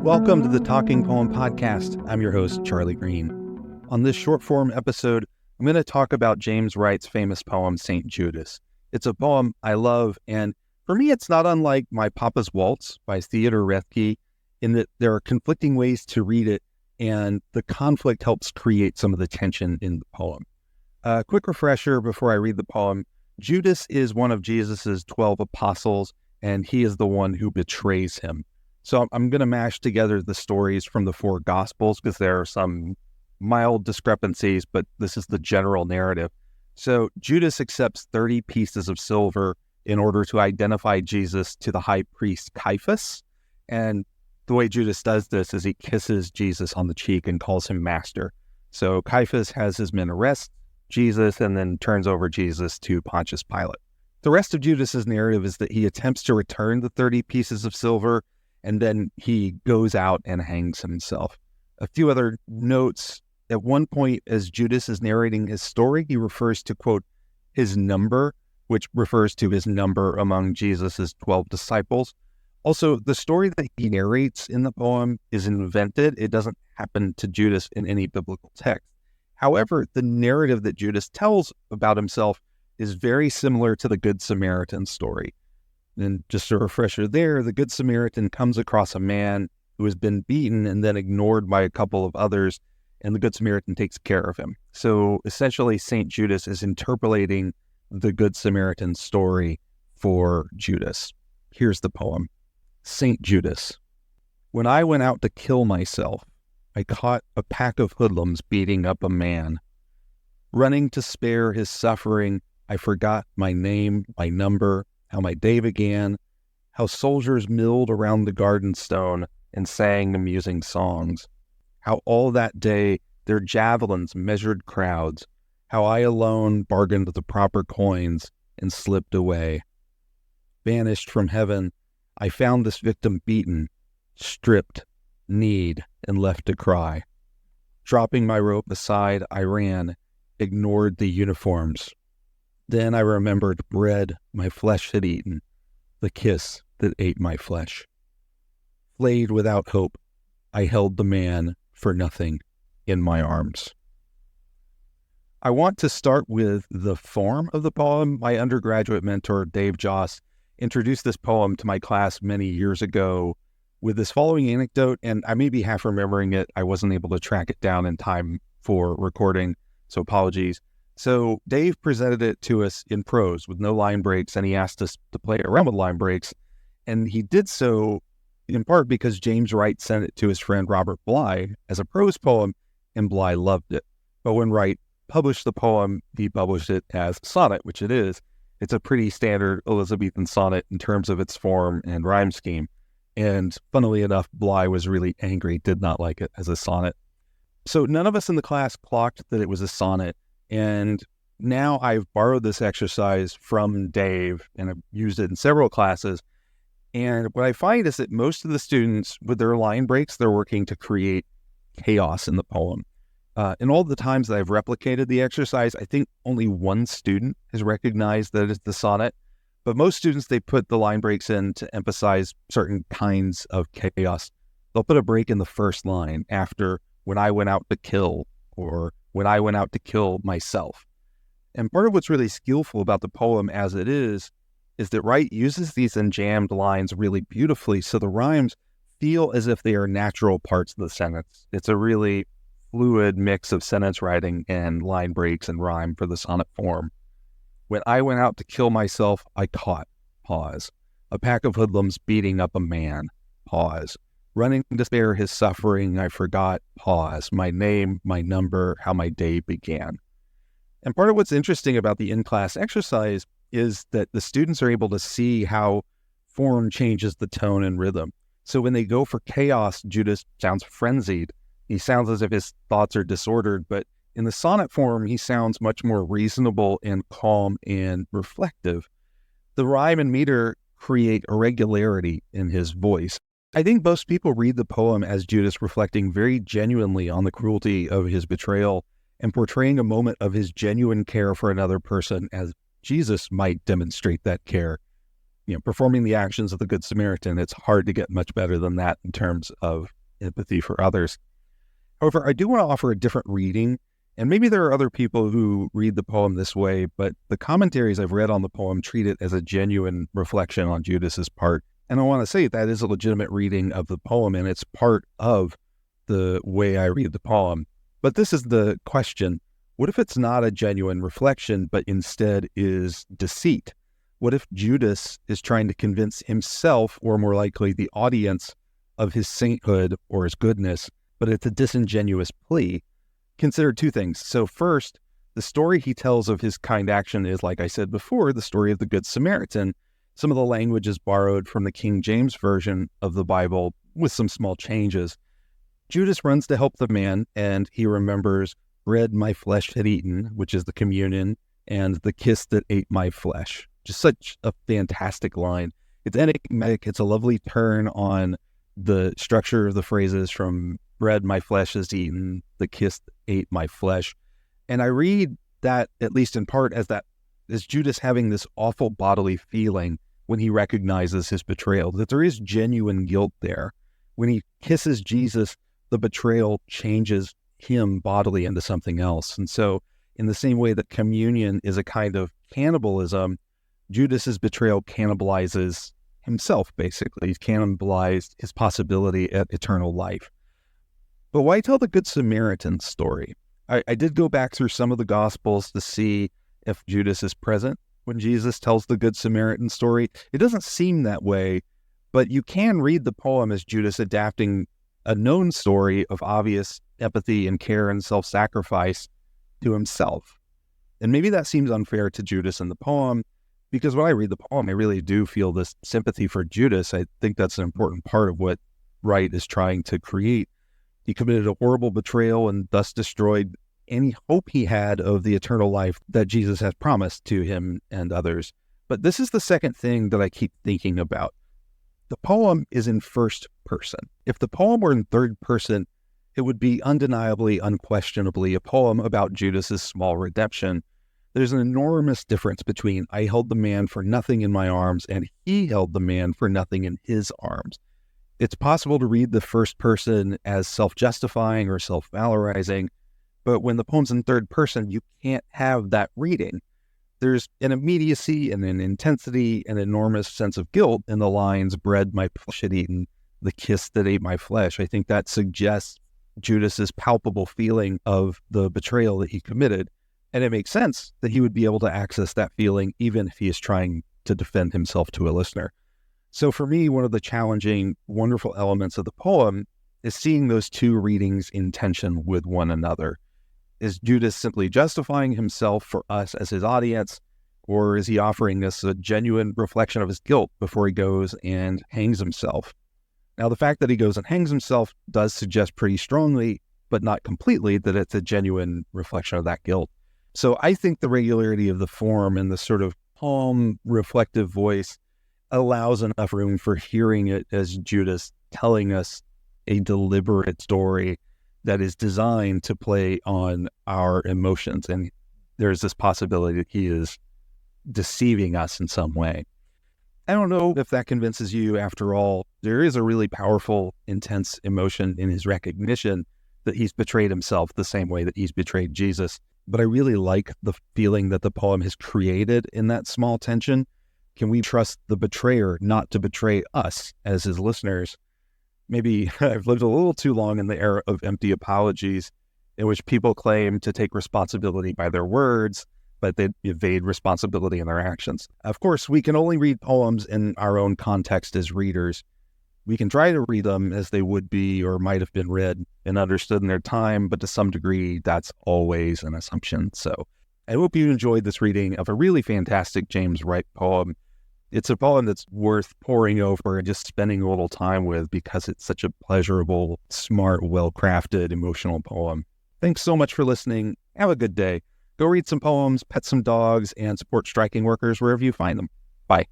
Welcome to the Talking Poem Podcast. I'm your host, Charlie Green. On this short form episode, I'm going to talk about James Wright's famous poem, St. Judas. It's a poem I love, and for me, it's not unlike My Papa's Waltz by Theodore Roethke, in that there are conflicting ways to read it, and the conflict helps create some of the tension in the poem. A quick refresher before I read the poem. Judas is one of Jesus's 12 apostles, and he is the one who betrays him. So I'm going to mash together the stories from the four Gospels because there are some mild discrepancies, but this is the general narrative. So Judas accepts 30 pieces of silver in order to identify Jesus to the high priest Caiaphas. And the way Judas does this is he kisses Jesus on the cheek and calls him master. So Caiaphas has his men arrest Jesus and then turns over Jesus to Pontius Pilate. The rest of Judas's narrative is that he attempts to return the 30 pieces of silver, and then he goes out and hangs himself. A few other notes. At one point, as Judas is narrating his story, he refers to, quote, his number, which refers to his number among Jesus's 12 disciples. Also, the story that he narrates in the poem is invented. It doesn't happen to Judas in any biblical text. However, the narrative that Judas tells about himself is very similar to the Good Samaritan story. And just a refresher there, the Good Samaritan comes across a man who has been beaten and then ignored by a couple of others, and the Good Samaritan takes care of him. So essentially, St. Judas is interpolating the Good Samaritan story for Judas. Here's the poem. St. Judas. When I went out to kill myself, I caught a pack of hoodlums beating up a man. Running to spare his suffering, I forgot my name, my number, how my day began, how soldiers milled around the garden stone and sang amusing songs, how all that day their javelins measured crowds, how I alone bargained the proper coins and slipped away. Banished from heaven, I found this victim beaten, stripped, kneed, and left to cry. Dropping my rope aside, I ran, ignored the uniforms. Then I remembered bread my flesh had eaten, the kiss that ate my flesh. Flayed without hope, I held the man for nothing in my arms. I want to start with the form of the poem. My undergraduate mentor, Dave Joss, introduced this poem to my class many years ago with this following anecdote, and I may be half remembering it. I wasn't able to track it down in time for recording, so apologies. So Dave presented it to us in prose with no line breaks, and he asked us to play around with line breaks, and he did so in part because James Wright sent it to his friend Robert Bly as a prose poem, and Bly loved it. But when Wright published the poem, he published it as sonnet, which it is. It's a pretty standard Elizabethan sonnet in terms of its form and rhyme scheme. And funnily enough, Bly was really angry, did not like it as a sonnet. So none of us in the class clocked that it was a sonnet. And now I've borrowed this exercise from Dave, and I've used it in several classes. And what I find is that most of the students, with their line breaks, they're working to create chaos in the poem. In all the times that I've replicated the exercise, I think only one student has recognized that it's the sonnet. But most students, they put the line breaks in to emphasize certain kinds of chaos. They'll put a break in the first line after when I went out to kill, or when I went out to kill myself. And part of what's really skillful about the poem as it is that Wright uses these enjambed lines really beautifully, so the rhymes feel as if they are natural parts of the sentence. It's a really fluid mix of sentence writing and line breaks and rhyme for the sonnet form. When I went out to kill myself, I caught, pause, a pack of hoodlums beating up a man, pause. Running to spare his suffering, I forgot, pause, my name, my number, how my day began. And part of what's interesting about the in-class exercise is that the students are able to see how form changes the tone and rhythm. So when they go for chaos, Judas sounds frenzied. He sounds as if his thoughts are disordered, but in the sonnet form, he sounds much more reasonable and calm and reflective. The rhyme and meter create a regularity in his voice. I think most people read the poem as Judas reflecting very genuinely on the cruelty of his betrayal and portraying a moment of his genuine care for another person as Jesus might demonstrate that care. Performing the actions of the Good Samaritan, it's hard to get much better than that in terms of empathy for others. However, I do want to offer a different reading, and maybe there are other people who read the poem this way, but the commentaries I've read on the poem treat it as a genuine reflection on Judas's part. And I want to say that is a legitimate reading of the poem, and it's part of the way I read the poem. But this is the question. What if it's not a genuine reflection, but instead is deceit? What if Judas is trying to convince himself, or more likely the audience, of his sainthood or his goodness, but it's a disingenuous plea? Consider two things. So first, the story he tells of his kind action is, like I said before, the story of the Good Samaritan. Some of the language is borrowed from the King James Version of the Bible with some small changes. Judas runs to help the man, and he remembers bread my flesh had eaten, which is the communion, and the kiss that ate my flesh. Just such a fantastic line. It's enigmatic. It's a lovely turn on the structure of the phrases from bread my flesh has eaten, the kiss that ate my flesh. And I read that, at least in part, as Judas having this awful bodily feeling when he recognizes his betrayal, that there is genuine guilt there. When he kisses Jesus, the betrayal changes him bodily into something else. And so in the same way that communion is a kind of cannibalism, Judas's betrayal cannibalizes himself, basically. He's cannibalized his possibility at eternal life. But why tell the Good Samaritan story? I did go back through some of the Gospels to see if Judas is present when Jesus tells the Good Samaritan story. It doesn't seem that way, but you can read the poem as Judas adapting a known story of obvious empathy and care and self-sacrifice to himself. And maybe that seems unfair to Judas in the poem, because when I read the poem, I really do feel this sympathy for Judas. I think that's an important part of what Wright is trying to create. He committed a horrible betrayal and thus destroyed any hope he had of the eternal life that Jesus has promised to him and others. But this is the second thing that I keep thinking about. The poem is in first person. If the poem were in third person, it would be undeniably, unquestionably a poem about Judas's small redemption. There's an enormous difference between I held the man for nothing in my arms and he held the man for nothing in his arms. It's possible to read the first person as self-justifying or self-valorizing, but when the poem's in third person, you can't have that reading. There's an immediacy and an intensity and enormous sense of guilt in the lines, bread my flesh had eaten, the kiss that ate my flesh. I think that suggests Judas's palpable feeling of the betrayal that he committed. And it makes sense that he would be able to access that feeling even if he is trying to defend himself to a listener. So for me, one of the challenging, wonderful elements of the poem is seeing those two readings in tension with one another. Is Judas simply justifying himself for us as his audience, or is he offering us a genuine reflection of his guilt before he goes and hangs himself? Now, the fact that he goes and hangs himself does suggest pretty strongly, but not completely, that it's a genuine reflection of that guilt. So I think the regularity of the form and the sort of calm, reflective voice allows enough room for hearing it as Judas telling us a deliberate story that is designed to play on our emotions. And there's this possibility that he is deceiving us in some way. I don't know if that convinces you. After all, there is a really powerful, intense emotion in his recognition that he's betrayed himself the same way that he's betrayed Jesus. But I really like the feeling that the poem has created in that small tension. Can we trust the betrayer not to betray us as his listeners? Maybe I've lived a little too long in the era of empty apologies in which people claim to take responsibility by their words, but they evade responsibility in their actions. Of course, we can only read poems in our own context as readers. We can try to read them as they would be or might have been read and understood in their time, but to some degree, that's always an assumption. So I hope you enjoyed this reading of a really fantastic James Wright poem. It's a poem that's worth poring over and just spending a little time with because it's such a pleasurable, smart, well-crafted, emotional poem. Thanks so much for listening. Have a good day. Go read some poems, pet some dogs, and support striking workers wherever you find them. Bye.